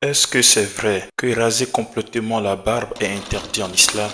Est-ce que c'est vrai que raser complètement la barbe est interdit en islam?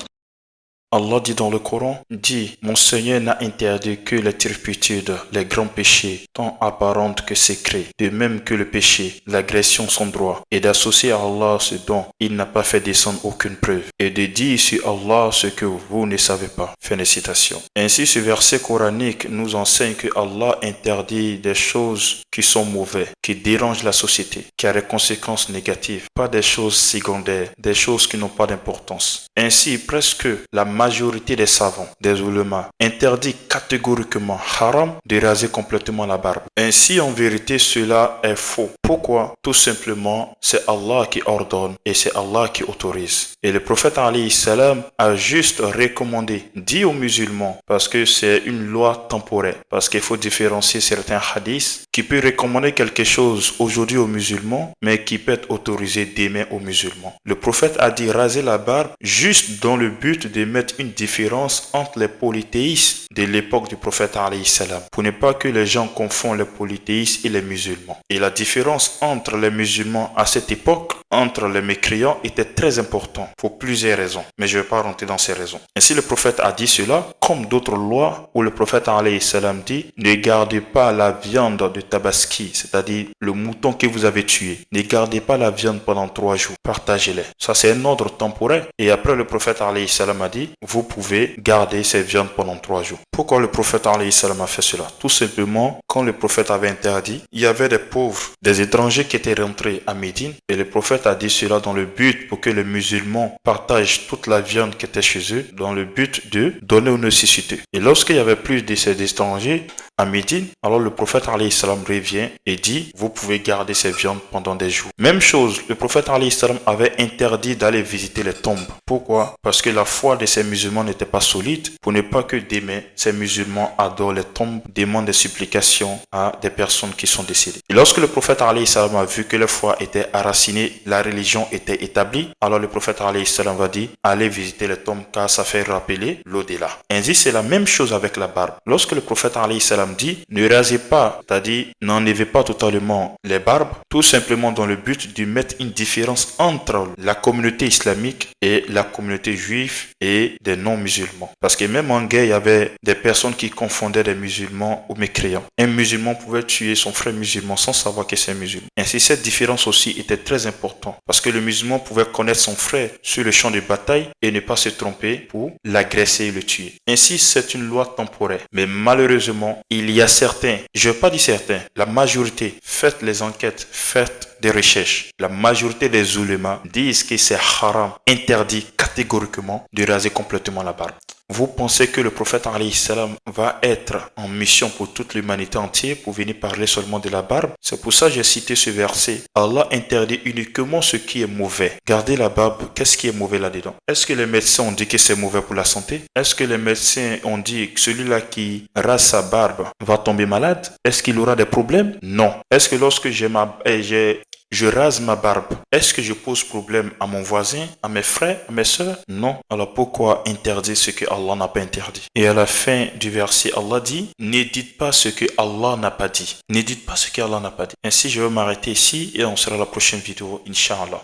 Allah dit dans le Coran, dit, mon Seigneur n'a interdit que les turpitudes, les grands péchés, tant apparentes que secrets, de même que le péché, l'agression sans droit, et d'associer à Allah ce dont il n'a pas fait descendre aucune preuve, et de dire sur Allah ce que vous ne savez pas. Fin de citation. Ainsi, ce verset coranique nous enseigne que Allah interdit des choses qui sont mauvaises, qui dérangent la société, qui a des conséquences négatives, pas des choses secondaires, des choses qui n'ont pas d'importance. Ainsi, presque la majorité des savants, des oulémas, interdit catégoriquement haram de raser complètement la barbe. Ainsi, en vérité, cela est faux. Pourquoi? Tout simplement, c'est Allah qui ordonne et c'est Allah qui autorise. Et le prophète alayhi salam a juste recommandé, dit aux musulmans, parce que c'est une loi temporaire, parce qu'il faut différencier certains hadiths qui peut recommander quelque chose aujourd'hui aux musulmans, mais qui peut être autorisé demain aux musulmans. Le prophète a dit raser la barbe juste dans le but de mettre une différence entre les polythéistes de l'époque du prophète alayhi salam, pour ne pas que les gens confondent les polythéistes et les musulmans. Et la différence entre les musulmans à cette époque, entre les mécréants, était très importante pour plusieurs raisons, mais je ne vais pas rentrer dans ces raisons. Ainsi le prophète a dit cela, comme d'autres lois où le prophète alayhi salam dit, ne gardez pas la viande de tabaski, c'est-à-dire le mouton que vous avez tué, ne gardez pas la viande pendant 3 jours, partagez-les. Ça c'est un ordre temporaire. Et après le prophète alayhi salam a dit, vous pouvez garder ces viandes pendant 3 jours. Pourquoi le prophète alayhi salam a fait cela? Tout simplement, quand le prophète avait interdit, il y avait des pauvres, des étrangers qui étaient rentrés à Médine, et le prophète a dit cela dans le but pour que les musulmans partagent toute la viande qui était chez eux, dans le but de donner aux nécessités. Et lorsqu'il y avait plus de ces étrangers à Médine, alors le prophète alayhi salam revient et dit, vous pouvez garder ces viandes pendant des jours. Même chose, le prophète alayhi salam avait interdit d'aller visiter les tombes. Pourquoi? Parce que la foi de ces musulmans n'était pas solide, pour ne pas que demain, ces musulmans adorent les tombes, demandent des supplications à des personnes qui sont décédées. Et lorsque le prophète alayhi salam a vu que la foi était enracinée, la religion était établie, alors le prophète alayhi salam va dire, allez visiter les tombes car ça fait rappeler l'au-delà. Ainsi, c'est la même chose avec la barbe. Lorsque le prophète alayhi salam dit, ne rasez pas, c'est-à-dire n'enlevez pas totalement les barbes, tout simplement dans le but de mettre une différence entre la communauté islamique et la communauté juive et des non-musulmans. Parce que même en guerre, il y avait des personnes qui confondaient les musulmans aux mécréants. Un musulman pouvait tuer son frère musulman sans savoir que c'est un musulman. Ainsi, cette différence aussi était très importante. Parce que le musulman pouvait connaître son frère sur le champ de bataille et ne pas se tromper pour l'agresser et le tuer. Ainsi, c'est une loi temporaire. Mais malheureusement, il y a certains, je ne vais pas dire certains, la majorité, faites les enquêtes, faites des recherches. La majorité des oulémas disent que c'est haram, interdit catégoriquement de raser complètement la barbe. Vous pensez que le prophète alayhi salam va être en mission pour toute l'humanité entière pour venir parler seulement de la barbe? C'est pour ça que j'ai cité ce verset. Allah interdit uniquement ce qui est mauvais. Gardez la barbe, qu'est-ce qui est mauvais là-dedans? Est-ce que les médecins ont dit que c'est mauvais pour la santé? Est-ce que les médecins ont dit que celui-là qui rase sa barbe va tomber malade? Est-ce qu'il aura des problèmes? Non. Est-ce que lorsque je rase ma barbe, est-ce que je pose problème à mon voisin, à mes frères, à mes soeurs? Non. Alors pourquoi interdire ce que Allah n'a pas interdit? Et à la fin du verset, Allah dit, ne dites pas ce que Allah n'a pas dit. Ne dites pas ce que Allah n'a pas dit. Ainsi, je vais m'arrêter ici et on sera à la prochaine vidéo, Inch'Allah.